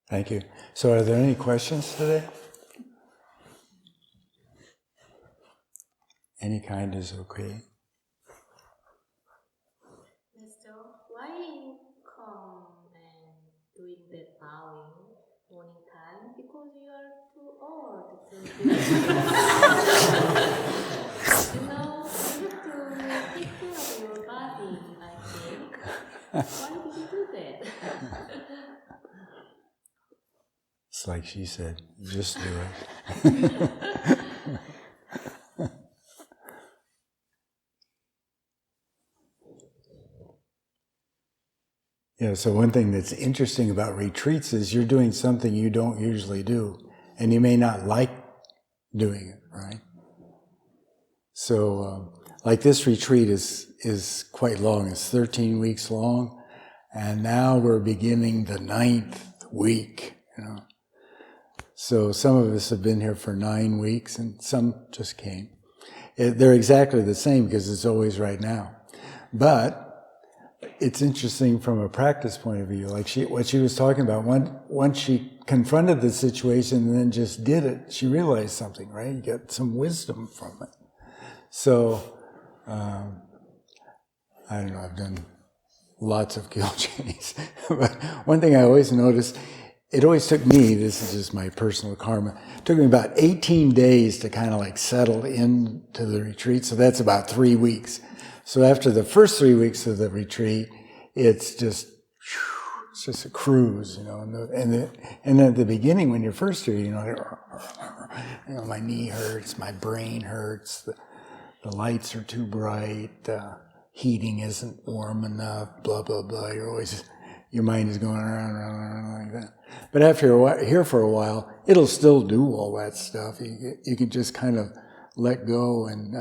Thank you. So are there any questions today? Any kind is okay. Master, why you come and doing that bowing morning time? Because you are too old to do it. You have to take care of your body, I think. Why did you do that? It's like she said, just do it. Yeah, so one thing that's interesting about retreats is you're doing something you don't usually do, and you may not like doing it, right? So, like this retreat is quite long. It's 13 weeks long, and now we're beginning the 9th week, So some of us have been here for 9 weeks, and some just came. They're exactly the same because it's always right now. But it's interesting from a practice point of view, like what she was talking about. Once she confronted the situation and then just did it, she realized something, right? You get some wisdom from it. So, I don't know, I've done lots of Gyalchins. But one thing I always noticed, it always took me, this is just my personal karma, it took me about 18 days to kind of like settle into the retreat. So that's about 3 weeks. So after the first 3 weeks of the retreat, it's just a cruise, and at the beginning when you're first here, my knee hurts, my brain hurts, the lights are too bright, heating isn't warm enough, blah, blah, blah. Your mind is going around like that. But after you're here for a while, it'll still do all that stuff. You can just kind of let go and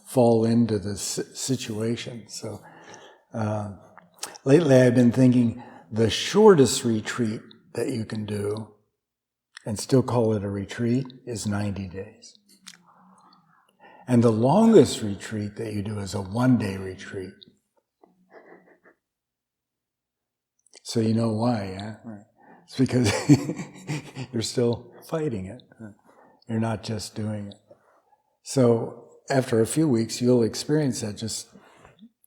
fall into the situation. So lately I've been thinking the shortest retreat that you can do and still call it a retreat is 90 days. And the longest retreat that you do is a 1-day retreat. So you know why, yeah? Right. It's because you're still fighting it. You're not just doing it. So after a few weeks, you'll experience that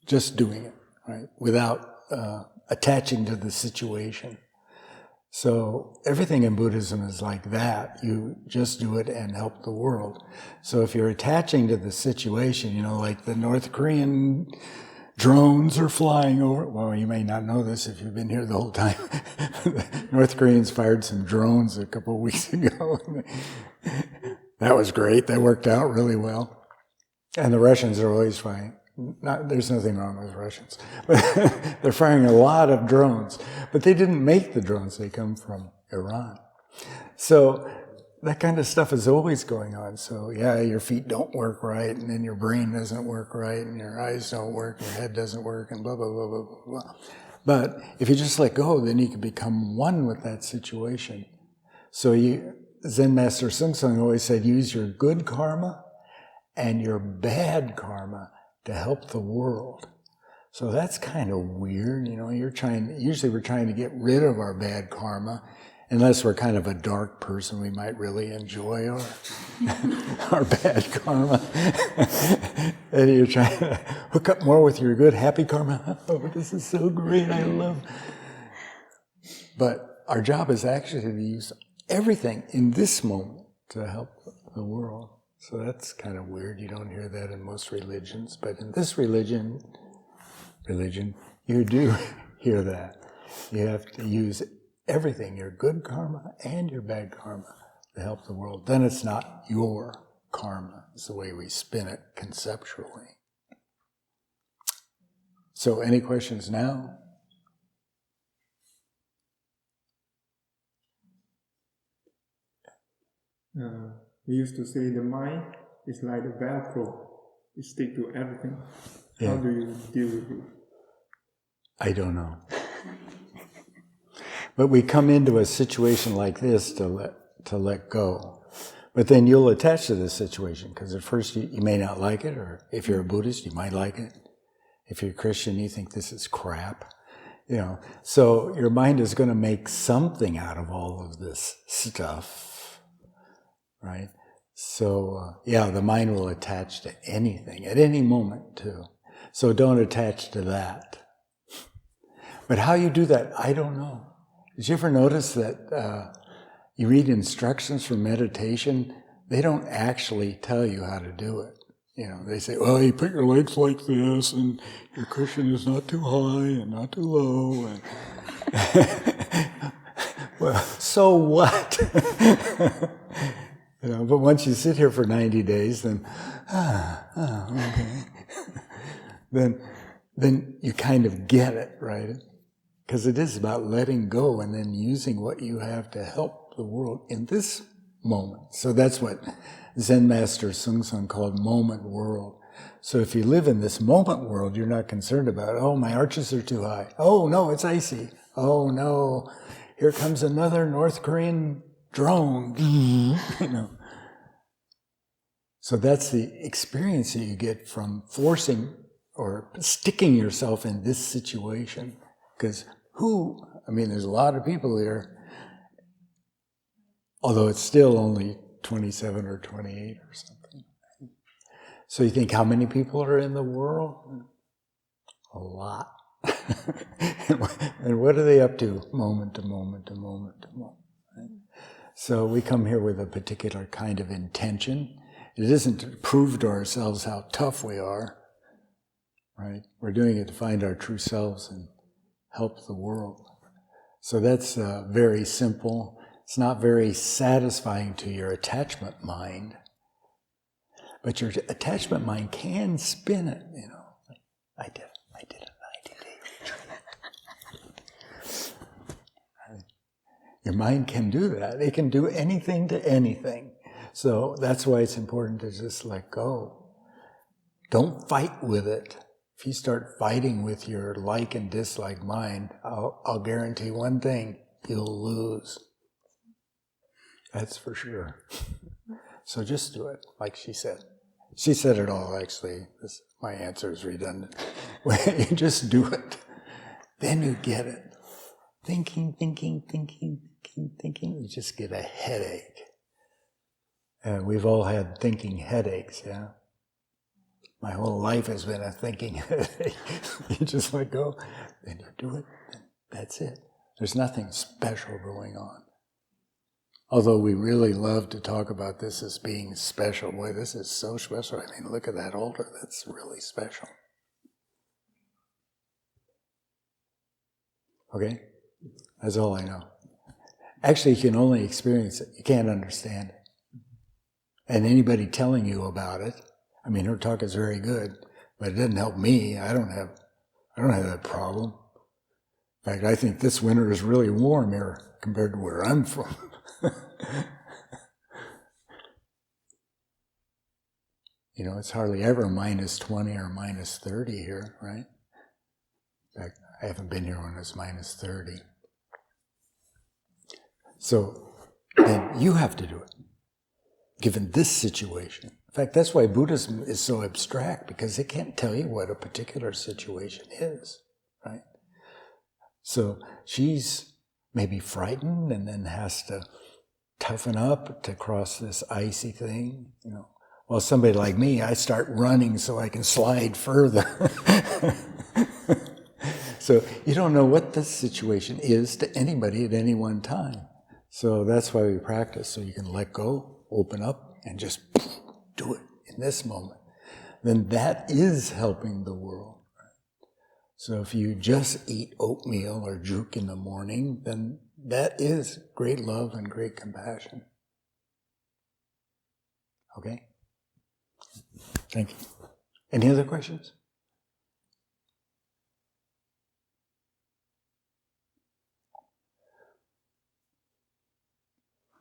just doing it, right? Without attaching to the situation. So everything in Buddhism is like that. You just do it and help the world. So if you're attaching to the situation, like the North Korean drones are flying over. Well, you may not know this if you've been here the whole time. North Koreans fired some drones a couple of weeks ago. That was great. That worked out really well. And the Russians are always firing. There's nothing wrong with Russians. But they're firing a lot of drones. But they didn't make the drones. They come from Iran. So that kind of stuff is always going on. So yeah, your feet don't work right, and then your brain doesn't work right, and your eyes don't work, your head doesn't work, and blah, blah, blah, blah, blah, blah. But if you just let go, then you can become one with that situation. So Zen Master Sung Sung always said, use your good karma and your bad karma to help the world. So that's kind of weird, usually we're trying to get rid of our bad karma, unless we're kind of a dark person, we might really enjoy our bad karma. And you're trying to hook up more with your good, happy karma. Oh, this is so great, I love. But our job is actually to use everything in this moment to help the world. So that's kind of weird. You don't hear that in most religions, but in this religion, you do hear that. You have to use everything, your good karma and your bad karma, to help the world. Then it's not your karma, is the way we spin it conceptually. So any questions now? We used to say the mind is like a Velcro. It sticks to everything. Yeah. How do you deal with it? I don't know. But we come into a situation like this to let go. But then you'll attach to this situation, because at first you may not like it, or if you're a Buddhist, you might like it. If you're a Christian, you think this is crap. So your mind is going to make something out of all of this stuff, right? So, the mind will attach to anything at any moment too. So don't attach to that. But how you do that, I don't know. Did you ever notice that you read instructions for meditation? They don't actually tell you how to do it. They say, well, you put your legs like this, and your cushion is not too high and not too low. And well, so what? But once you sit here for 90 days, then, okay. then you kind of get it, right? Because it is about letting go and then using what you have to help the world in this moment. So that's what Zen Master Sung Sung called moment world. So if you live in this moment world, you're not concerned about, oh, my arches are too high. Oh, no, it's icy. Oh, no, here comes another North Korean drone. So that's the experience that you get from forcing or sticking yourself in this situation. Because there's a lot of people here, although it's still only 27 or 28 or something. So you think, how many people are in the world? A lot. And what are they up to? Moment to moment to moment to moment. Right? So we come here with a particular kind of intention. It isn't to prove to ourselves how tough we are, right? We're doing it to find our true selves and help the world. So that's very simple. It's not very satisfying to your attachment mind. But your attachment mind can spin it, I did a 90-day retreat. Your mind can do that. It can do anything to anything. So that's why it's important to just let go. Don't fight with it. If you start fighting with your like and dislike mind, I'll guarantee one thing, you'll lose. That's for sure. So just do it, like she said. She said it all, actually. My answer is redundant. You just do it. Then you get it. Thinking, you just get a headache. We've all had thinking headaches, yeah? My whole life has been a thinking headache. You just let go, then you do it, and that's it. There's nothing special going on. Although we really love to talk about this as being special. Boy, this is so special. I mean, look at that altar. That's really special. Okay? That's all I know. Actually, you can only experience it. You can't understand it. And anybody telling you about it, her talk is very good, but it doesn't help me. I don't have that problem. In fact, I think this winter is really warm here compared to where I'm from. It's hardly ever minus 20 or minus 30 here, right? In fact, I haven't been here when it's minus 30. So then you have to do it, given this situation. In fact, that's why Buddhism is so abstract, because it can't tell you what a particular situation is, right? So she's maybe frightened and then has to toughen up to cross this icy thing, While somebody like me, I start running so I can slide further. So you don't know what the situation is to anybody at any one time. So that's why we practice, so you can let go, open up, and just do it in this moment. Then that is helping the world. So if you just eat oatmeal or juk in the morning, then that is great love and great compassion. Okay? Thank you. Any other questions?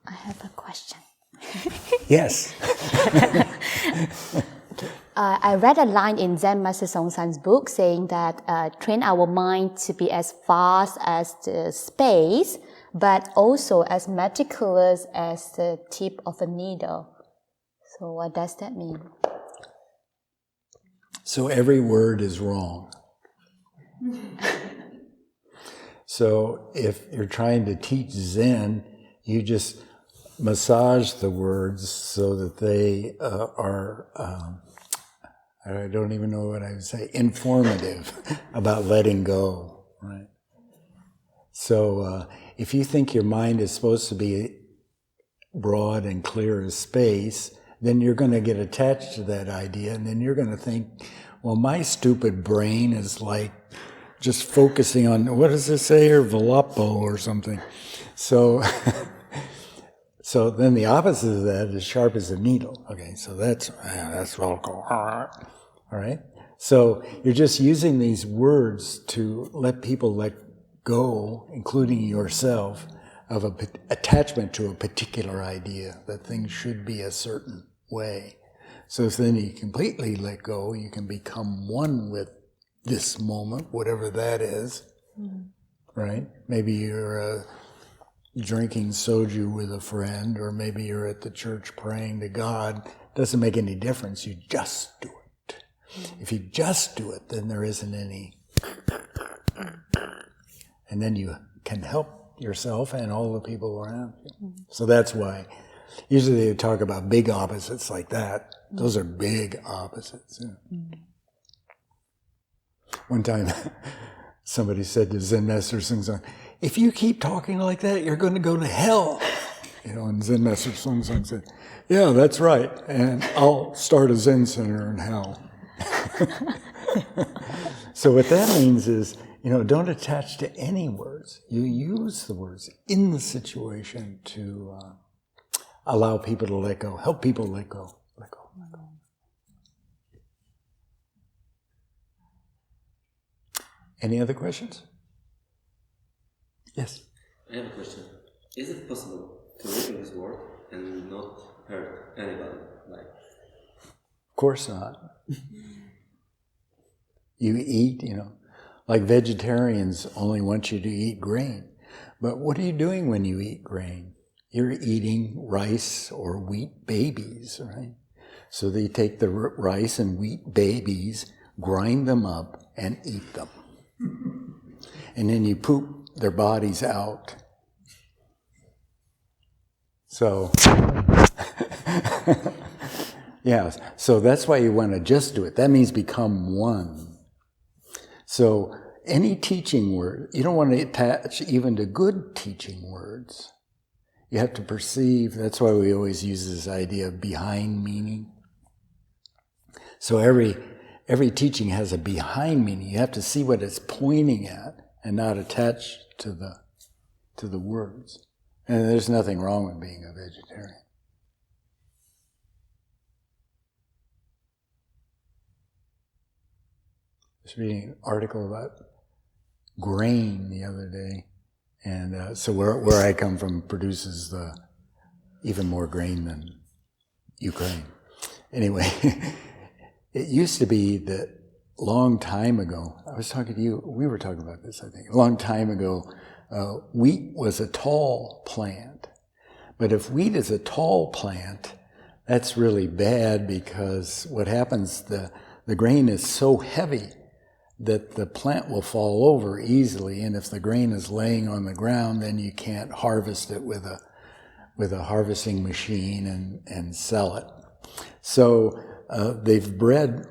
I have a question. Yes. I read a line in Zen Master Song San's book saying that train our mind to be as fast as the space, but also as meticulous as the tip of a needle. So what does that mean? So every word is wrong. So if you're trying to teach Zen, you just massage the words so that they are, I don't even know what I would say, informative about letting go, right? So if you think your mind is supposed to be broad and clear as space, then you're going to get attached to that idea, and then you're going to think, well, my stupid brain is like just focusing on, what does this say here, Valapo or something. So so then the opposite of that is sharp as a needle. Okay, so that's Valapo. All right? So you're just using these words to let people let go, including yourself, of attachment to a particular idea, that things should be a certain way. So if then you completely let go, you can become one with this moment, whatever that is, right? Maybe you're drinking soju with a friend, or maybe you're at the church praying to God. Doesn't make any difference, you just do it. If you just do it, then there isn't any. And then you can help yourself and all the people around you. So that's why usually they talk about big opposites like that. Those are big opposites. Yeah. One time somebody said to Zen Master Sungsan, if you keep talking like that, you're going to go to hell. And Zen Master Sungsan said, yeah, that's right. And I'll start a Zen center in hell. So what that means is, don't attach to any words. You use the words in the situation to allow people to let go, help people let go, let go, let go. Any other questions? Yes? I have a question. Is it possible to live in this world and not hurt anybody? Of course not. You eat, like vegetarians only want you to eat grain. But what are you doing when you eat grain? You're eating rice or wheat babies, right? So they take the rice and wheat babies, grind them up, and eat them. And then you poop their bodies out. So, yeah, so that's why you want to just do it. That means become one. So any teaching word, you don't want to attach even to good teaching words. You have to perceive, that's why we always use this idea of behind meaning. So every teaching has a behind meaning. You have to see what it's pointing at and not attach to the words. And there's nothing wrong with being a vegetarian. I was reading an article about grain the other day, and so where I come from produces even more grain than Ukraine. Anyway, it used to be that long time ago, I was talking to you, we were talking about this, I think, a long time ago, wheat was a tall plant. But if wheat is a tall plant, that's really bad, because what happens, the grain is so heavy that the plant will fall over easily, and if the grain is laying on the ground, then you can't harvest it with a harvesting machine and sell it. So they've bred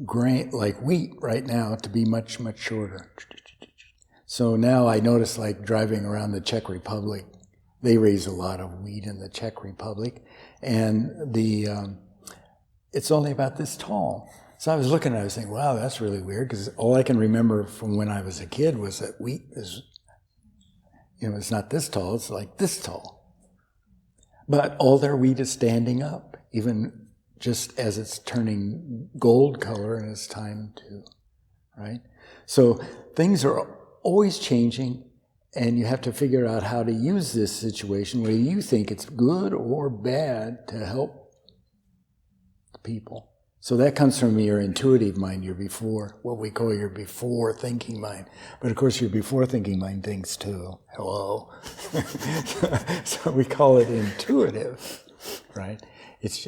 grain like wheat right now to be much, much shorter. So now I notice, like driving around the Czech Republic, they raise a lot of wheat in the Czech Republic, and it's only about this tall. So I was looking at it, I was thinking, wow, that's really weird, because all I can remember from when I was a kid was that wheat is, it's not this tall, it's like this tall. But all their wheat is standing up, even just as it's turning gold color and it's time to, right? So things are always changing, and you have to figure out how to use this situation, whether you think it's good or bad, to help the people. So that comes from your intuitive mind, what we call your before thinking mind. But of course your before thinking mind thinks too. Hello. So we call it intuitive, right? It's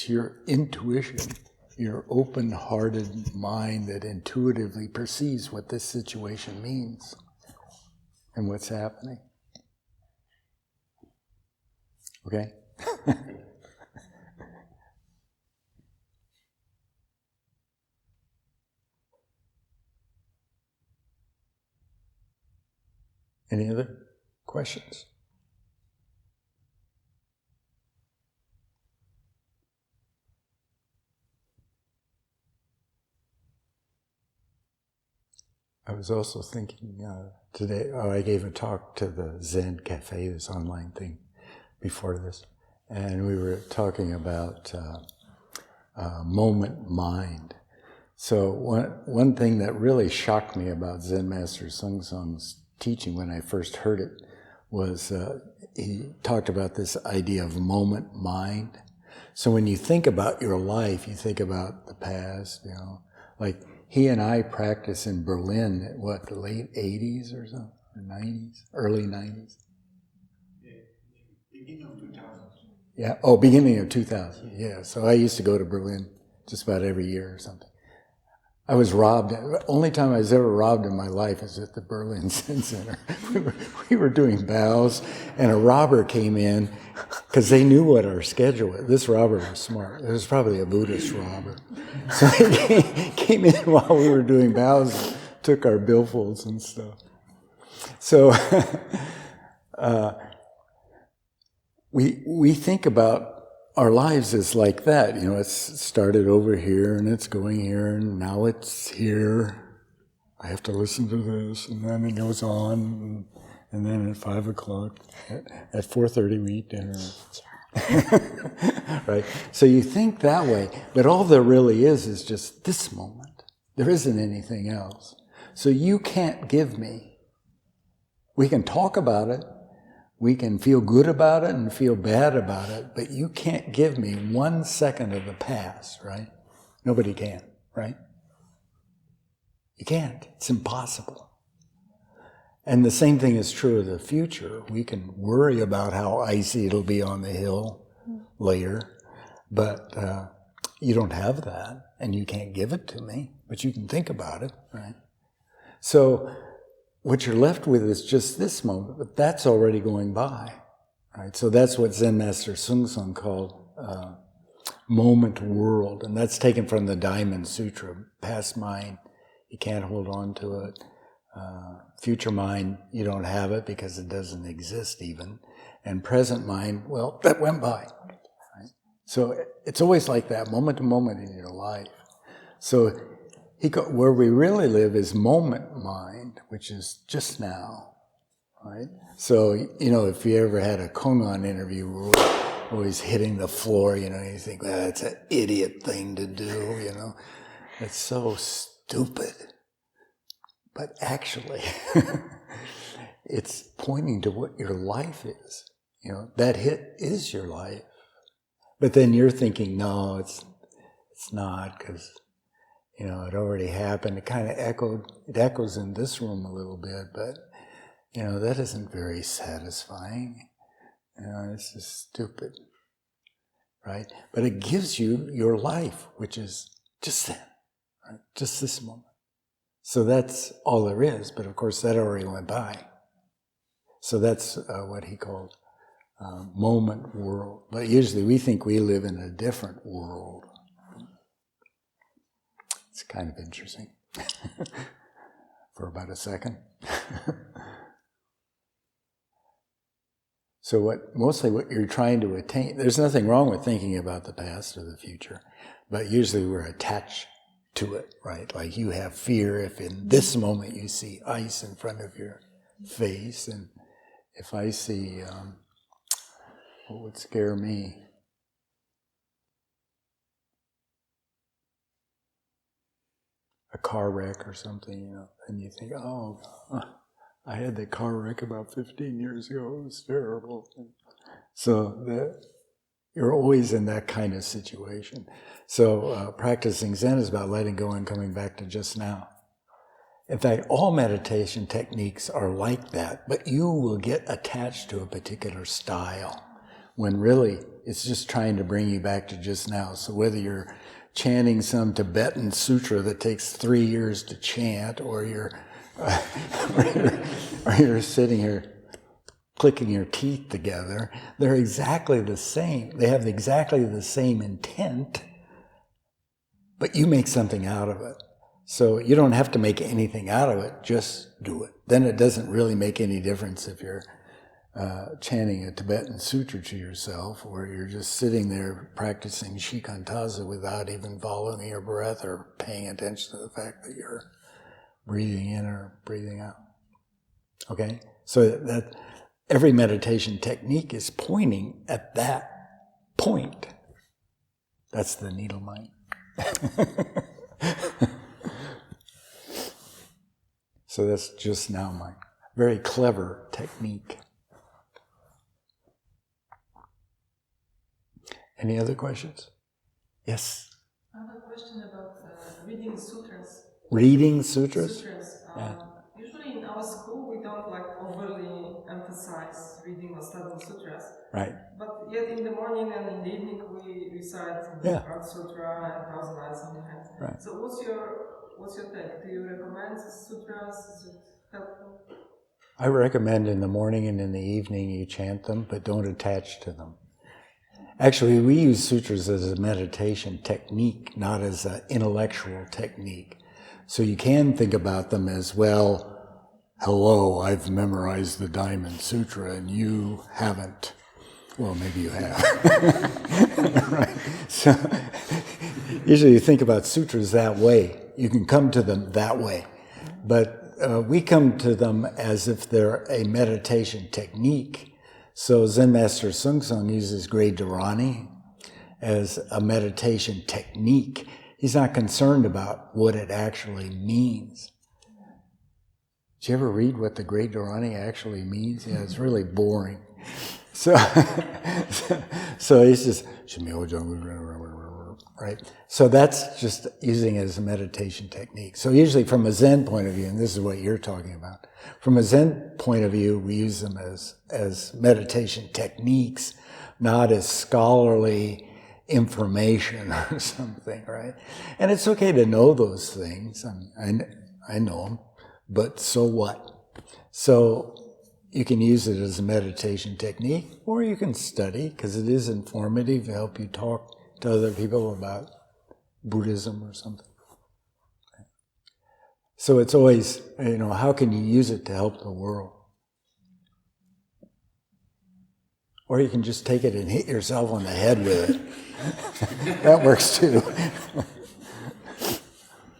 your intuition, your open-hearted mind that intuitively perceives what this situation means. and what's happening. Okay? Any other questions? I was also thinking today, I gave a talk to the Zen Cafe, this online thing, before this, and we were talking about moment mind. So one thing that really shocked me about Zen Master Sung Sung's teaching when I first heard it was he talked about this idea of moment mind. So when you think about your life, you think about the past, like he and I practiced in Berlin at the late 80s or something, or 90s, early 90s. Beginning of 2000. Yeah, beginning of 2000, yeah. So I used to go to Berlin just about every year or something. I was robbed. Only time I was ever robbed in my life is at the Berlin Zen Center. We were doing bows, and a robber came in because they knew what our schedule was. This robber was smart. It was probably a Buddhist robber. So he came in while we were doing bows and took our billfolds and stuff. So we think about our lives as like that. It's started over here and it's going here and now it's here. I have to listen to this, and then it goes on, and then at 5 o'clock, at 4:30 we eat dinner. Right? So you think that way, but all there really is just this moment. There isn't anything else. So you can't give me. We can talk about it. We can feel good about it and feel bad about it, but you can't give me 1 second of the past, right? Nobody can, right? You can't. It's impossible. And the same thing is true of the future. We can worry about how icy it'll be on the hill later, but you don't have that, and you can't give it to me, but you can think about it, right? So what you're left with is just this moment, but that's already going by, right? So that's what Zen Master Sung Sung called moment world, and that's taken from the Diamond Sutra. Past mind, you can't hold on to it. Future mind, you don't have it because it doesn't exist even. And present mind, well, that went by. Right? So it's always like that, moment to moment in your life. So where we really live is moment mind, which is just now, right? So, if you ever had a Konan interview where we're always hitting the floor, you think, well, that's an idiot thing to do, It's so stupid. But actually, it's pointing to what your life is. That hit is your life. But then you're thinking, no, it's not, because it already happened. It kind of echoes in this room a little bit, but, that isn't very satisfying. It's just stupid, right? But it gives you your life, which is just then, right? Just this moment. So that's all there is, but of course that already went by. So that's what he called moment world. But usually we think we live in a different world. It's kind of interesting for about a second. So mostly what you're trying to attain, there's nothing wrong with thinking about the past or the future, but usually we're attached to it, right? Like you have fear if in this moment you see ice in front of your face, and if I see, what would scare me? A car wreck or something, and you think, oh, I had that car wreck about 15 years ago, it was terrible. So you're always in that kind of situation. So practicing Zen is about letting go and coming back to just now. In fact, all meditation techniques are like that, but you will get attached to a particular style when really it's just trying to bring you back to just now. So whether you're chanting some Tibetan sutra that takes 3 years to chant, or you're or you're sitting here clicking your teeth together, they're exactly the same. They have exactly the same intent, but you make something out of it. So you don't have to make anything out of it, just do it. Then it doesn't really make any difference if you're chanting a Tibetan sutra to yourself, or you're just sitting there practicing shikantaza without even following your breath or paying attention to the fact that you're breathing in or breathing out. Okay? So that every meditation technique is pointing at that point. That's the needle mind. So that's just now mind. Very clever technique. Any other questions? Yes? I have a question about reading sutras. Reading sutras? Sutras. Yeah. Usually in our school we don't overly emphasize reading or studying sutras. Right. But yet in the morning and in the evening we recite the Art Sutra and Thousand Eyes in the Hand. Right. So what's your take? Do you recommend sutras? Is it helpful? I recommend in the morning and in the evening you chant them, but don't attach to them. Actually, we use sutras as a meditation technique, not as an intellectual technique. So you can think about them as, well, hello, I've memorized the Diamond Sutra and you haven't. Well, maybe you have. Right? So usually you think about sutras that way. You can come to them that way. But we come to them as if they're a meditation technique. So Zen Master Sungsung uses Grey Dharani as a meditation technique. He's not concerned about what it actually means. Did you ever read what the Grey Dharani actually means? Yeah, it's really boring. So he's just, right? So that's just using it as a meditation technique. So usually from a Zen point of view, and this is what you're talking about, from a Zen point of view, we use them as meditation techniques, not as scholarly information or something, right? And it's okay to know those things. I know them, but so what? So you can use it as a meditation technique, or you can study, because it is informative to help you talk to other people about Buddhism or something. So it's always, how can you use it to help the world? Or you can just take it and hit yourself on the head with it. That works too.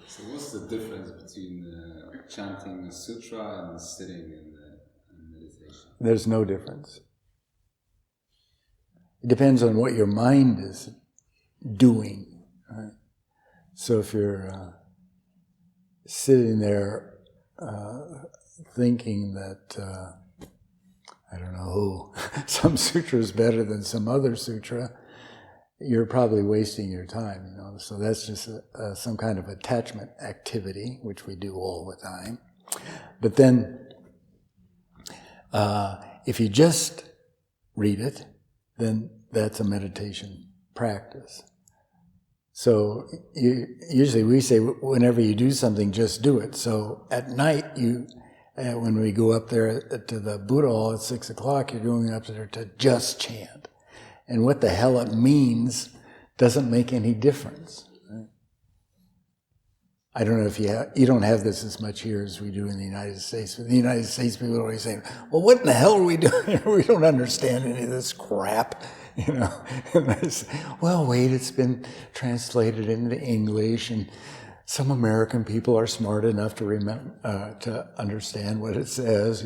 So what's the difference between chanting a sutra and sitting in meditation? There's no difference. It depends on what your mind is doing. Right? So if you're sitting there thinking that, I don't know who, some sutra is better than some other sutra, you're probably wasting your time. So that's just some kind of attachment activity, which we do all the time. But then, if you just read it, then that's a meditation practice. So usually we say whenever you do something, just do it. So at night, when we go up there to the Buddha Hall at 6 o'clock, you're going up there to just chant. And what the hell it means doesn't make any difference. Right? I don't know if you don't have this as much here as we do in the United States. But in the United States, people are always saying, well, what in the hell are we doing here? We don't understand any of this crap. And I say, well, wait, it's been translated into English, and some American people are smart enough to understand what it says,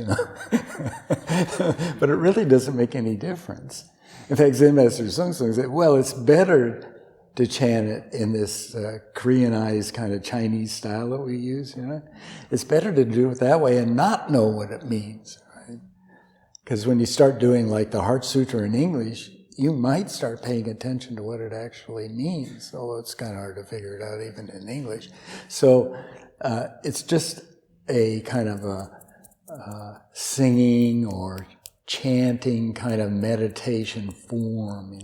But it really doesn't make any difference. In fact, Zen Master Sungsung said, well, it's better to chant it in this Koreanized kind of Chinese style that we use, It's better to do it that way and not know what it means, right? Because when you start doing like the Heart Sutra in English, you might start paying attention to what it actually means, although it's kind of hard to figure it out even in English. So it's just a kind of a singing or chanting kind of meditation form,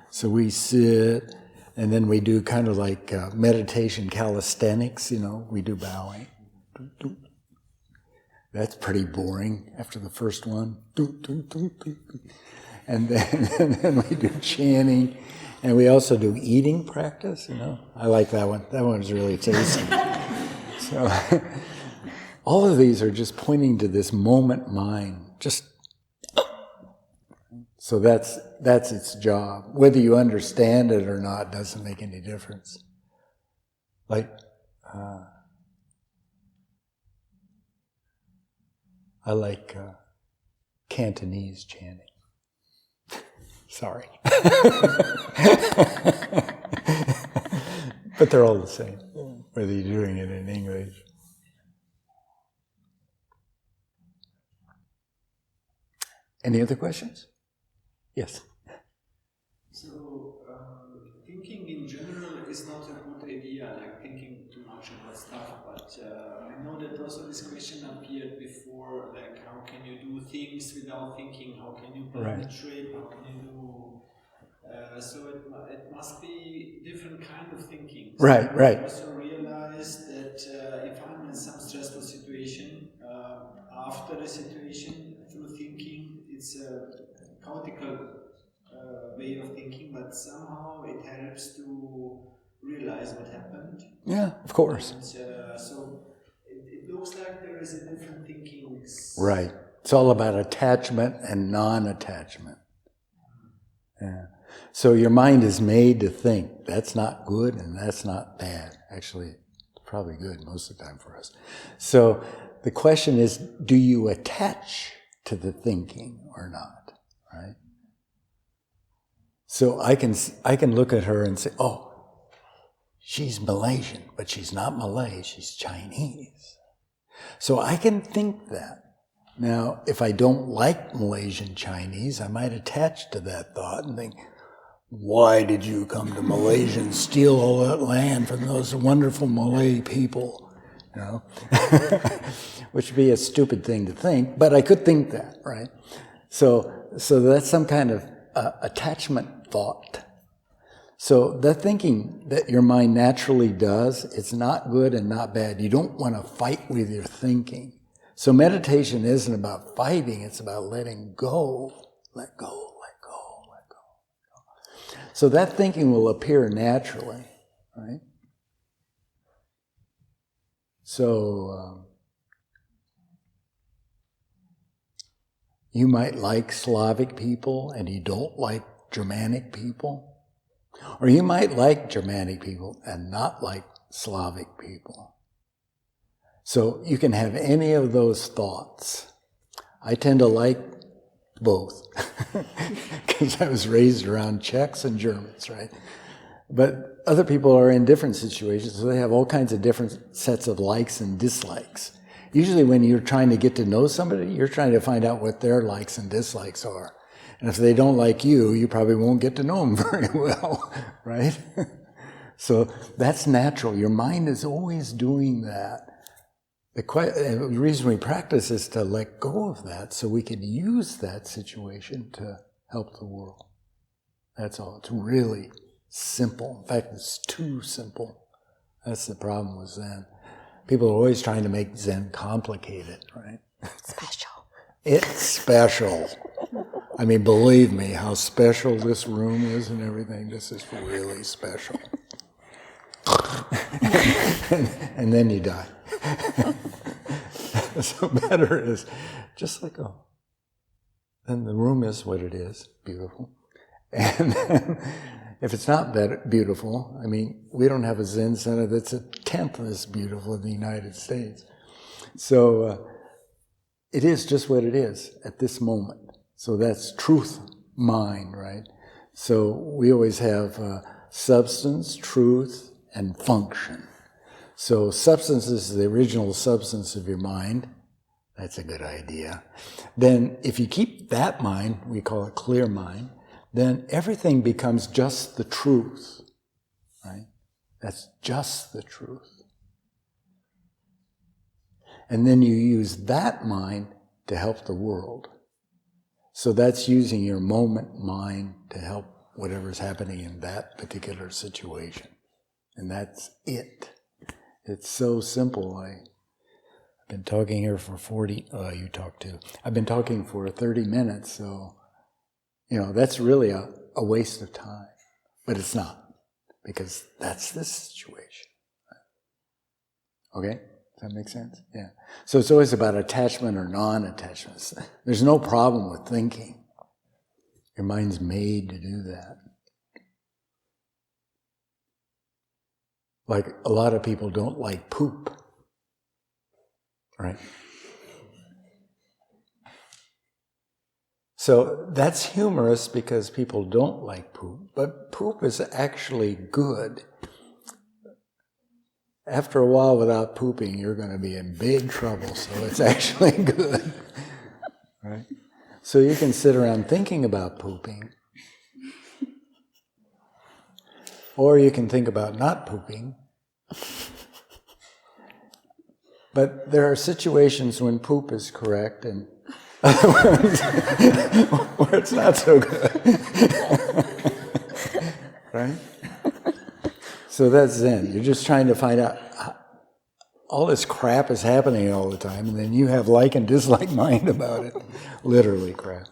So we sit, and then we do kind of like meditation calisthenics, we do bowing. That's pretty boring after the first one. And then we do chanting. And we also do eating practice, I like that one. That one's really tasty. So all of these are just pointing to this moment mind. So that's its job. Whether you understand it or not doesn't make any difference. Like, I like Cantonese chanting. Sorry. But they're all the same, whether you're doing it in English. Any other questions? Yes. So, thinking in general is not a good idea, like thinking too much about stuff, but I know that also this question appeared before, like how can you do things without thinking, how can you plan a trip, how can you do, so it must be different kind of thinking. So right. I also realized that if I'm in some stressful situation, after the situation, through thinking, it's a chaotical way of thinking, but somehow it helps to realize what happened. Yeah, of course. And so it looks like there is a different thinking. Right. It's all about attachment and non-attachment. Yeah. So your mind is made to think. That's not good and that's not bad. Actually, it's probably good most of the time for us. So the question is, do you attach to the thinking or not? Right? So I can look at her and say, oh, she's Malaysian, but she's not Malay, she's Chinese. So I can think that. Now, if I don't like Malaysian Chinese, I might attach to that thought and think, why did you come to Malaysia and steal all that land from those wonderful Malay people? Which would be a stupid thing to think, but I could think that, right? So that's some kind of attachment thought. So the thinking that your mind naturally does, it's not good and not bad. You don't want to fight with your thinking. So meditation isn't about fighting, it's about letting go, let go, let go, let go. So that thinking will appear naturally, right? So you might like Slavic people and you don't like Germanic people. Or you might like Germanic people and not like Slavic people. So you can have any of those thoughts. I tend to like both because I was raised around Czechs and Germans, right? But other people are in different situations, so they have all kinds of different sets of likes and dislikes. Usually when you're trying to get to know somebody, you're trying to find out what their likes and dislikes are. And if they don't like you, you probably won't get to know them very well, right? So that's natural. Your mind is always doing that. The reason we practice is to let go of that so we can use that situation to help the world. That's all. It's really simple. In fact, it's too simple. That's the problem with Zen. People are always trying to make Zen complicated, right? Special. It's special. I mean, believe me, how special this room is and everything. This is really special. and then you die. So better is just like, oh. And the room is what it is, beautiful. And then, if it's not beautiful, I mean, we don't have a Zen center that's a tenth as beautiful in the United States. So it is just what it is at this moment. So that's truth mind, right? So we always have substance, truth, and function. So substance is the original substance of your mind. That's a good idea. Then if you keep that mind, we call it clear mind, then everything becomes just the truth, right? That's just the truth. And then you use that mind to help the world. So that's using your moment mind to help whatever's happening in that particular situation. And that's it. It's so simple. been talking here for 40, you talked too. I've been talking for 30 minutes, so, that's really a waste of time. But it's not, because that's the situation. Okay? Does that make sense? Yeah. So it's always about attachment or non-attachment. There's no problem with thinking. Your mind's made to do that. Like a lot of people don't like poop. Right? So that's humorous because people don't like poop, but poop is actually good. After a while without pooping, you're going to be in big trouble, so it's actually good. Right? So you can sit around thinking about pooping, or you can think about not pooping. But there are situations when poop is correct and where it's not so good. Right? So that's Zen. You're just trying to find out, all this crap is happening all the time, and then you have like and dislike mind about it. Literally crap.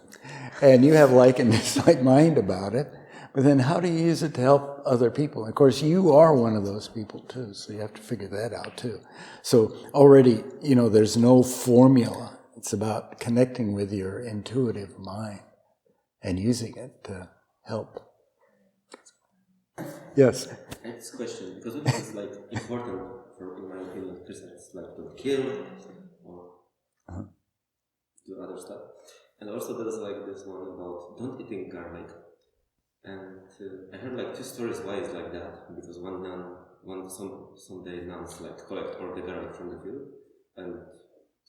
And you have like and dislike mind about it, but then how do you use it to help other people? Of course, you are one of those people too, so you have to figure that out too. So already, there's no formula. It's about connecting with your intuitive mind and using it to help. Yes? I have this question, because it is important for, in my opinion, precepts like don't kill or do other stuff. And also there's this one about don't eating garlic. And I heard two stories why it's like that, because someday nuns collect all the garlic from the field, and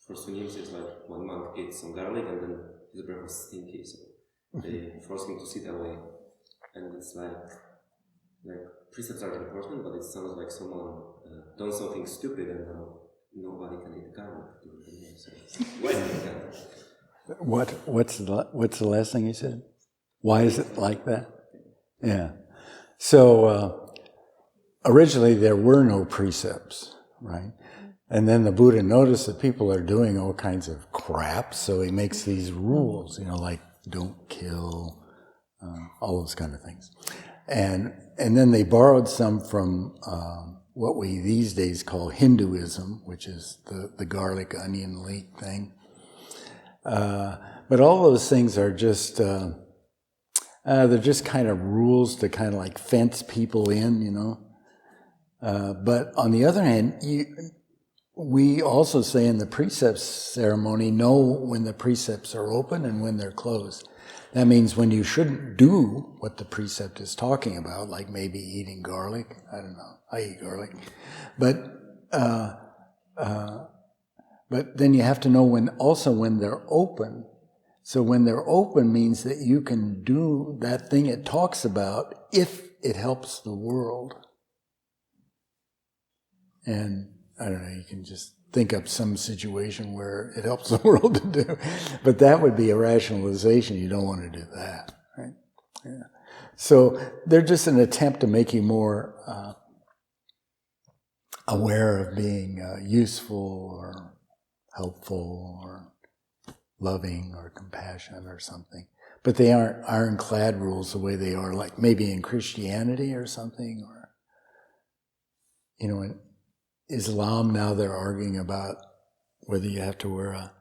for Sunnims it's one monk eats some garlic and then his breath was stinky, so they force him to sit away. And it's precepts are important, but it sounds like someone done something stupid and now nobody can eat garlic. So why is it like that? What's the last thing you said? Why is it like that? Yeah. So originally there were no precepts, right? And then the Buddha noticed that people are doing all kinds of crap, so he makes these rules, like don't kill, all those kind of things. And then they borrowed some from what we these days call Hinduism, which is the garlic, onion, leek thing. But all those things are just... they're just kind of rules to kind of fence people in, But on the other hand, we also say in the precepts ceremony, know when the precepts are open and when they're closed. That means when you shouldn't do what the precept is talking about, like maybe eating garlic. I don't know. I eat garlic. But then you have to know when they're open. So when they're open means that you can do that thing it talks about if it helps the world. And I don't know, you can just think up some situation where it helps the world to do. But that would be a rationalization. You don't want to do that, right? Yeah. So they're just an attempt to make you more aware of being useful or helpful or loving or compassion or something. But they aren't ironclad rules the way they are maybe in Christianity or something, or, in Islam now they're arguing about whether you have to wear a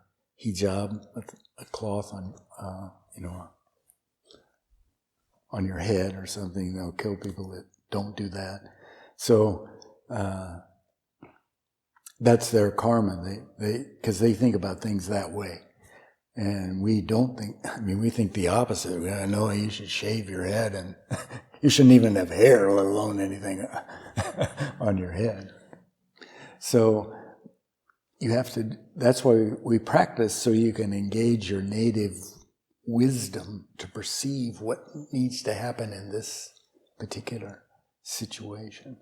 hijab, a cloth on your head or something. They'll kill people that don't do that. So that's their karma. Because they think about things that way. And we don't think, we think the opposite. No, you should shave your head and you shouldn't even have hair, let alone anything on your head. So that's why we practice, so you can engage your native wisdom to perceive what needs to happen in this particular situation.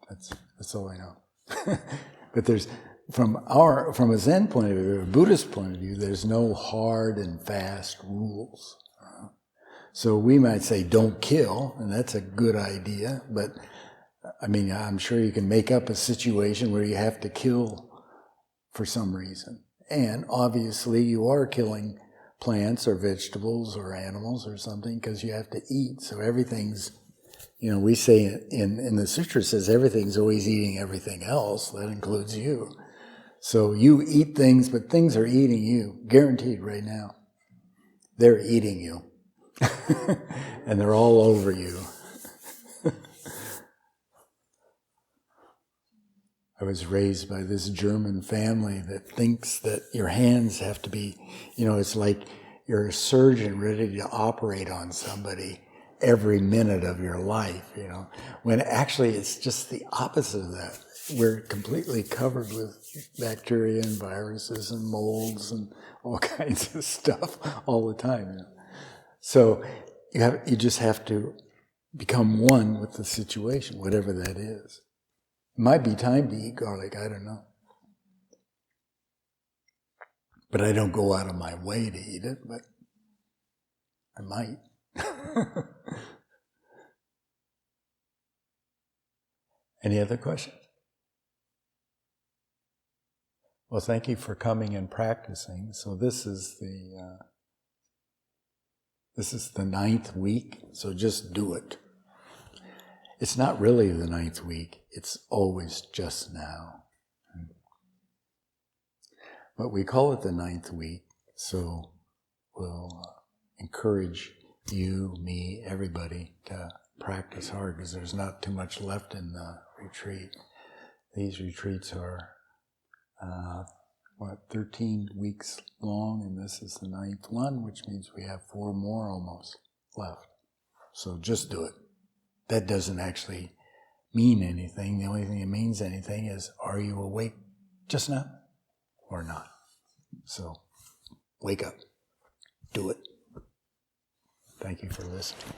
That's all I know. But from a Zen point of view, a Buddhist point of view, there's no hard and fast rules. So we might say don't kill, and that's a good idea, but I mean, I'm sure you can make up a situation where you have to kill for some reason. And obviously you are killing plants or vegetables or animals or something because you have to eat. So everything's, we say in the sutra says everything's always eating everything else. That includes you. So you eat things, but things are eating you, guaranteed right now. They're eating you. And they're all over you. I was raised by this German family that thinks that your hands have to be, it's like you're a surgeon ready to operate on somebody every minute of your life, when actually it's just the opposite of that. We're completely covered with bacteria and viruses and molds and all kinds of stuff all the time. So you just have to become one with the situation, whatever that is. It might be time to eat garlic, I don't know. But I don't go out of my way to eat it, but I might. Any other questions? Well, thank you for coming and practicing. So this is the 9th week, so just do it. It's not really the 9th week, it's always just now. But we call it the 9th week, so we'll encourage you, me, everybody to practice hard because there's not too much left in the retreat. These retreats are 13 weeks long, and this is the 9th one, which means we have 4 more almost left. So just do it. That doesn't actually mean anything. The only thing that means anything is, are you awake just now or not? So wake up. Do it. Thank you for listening.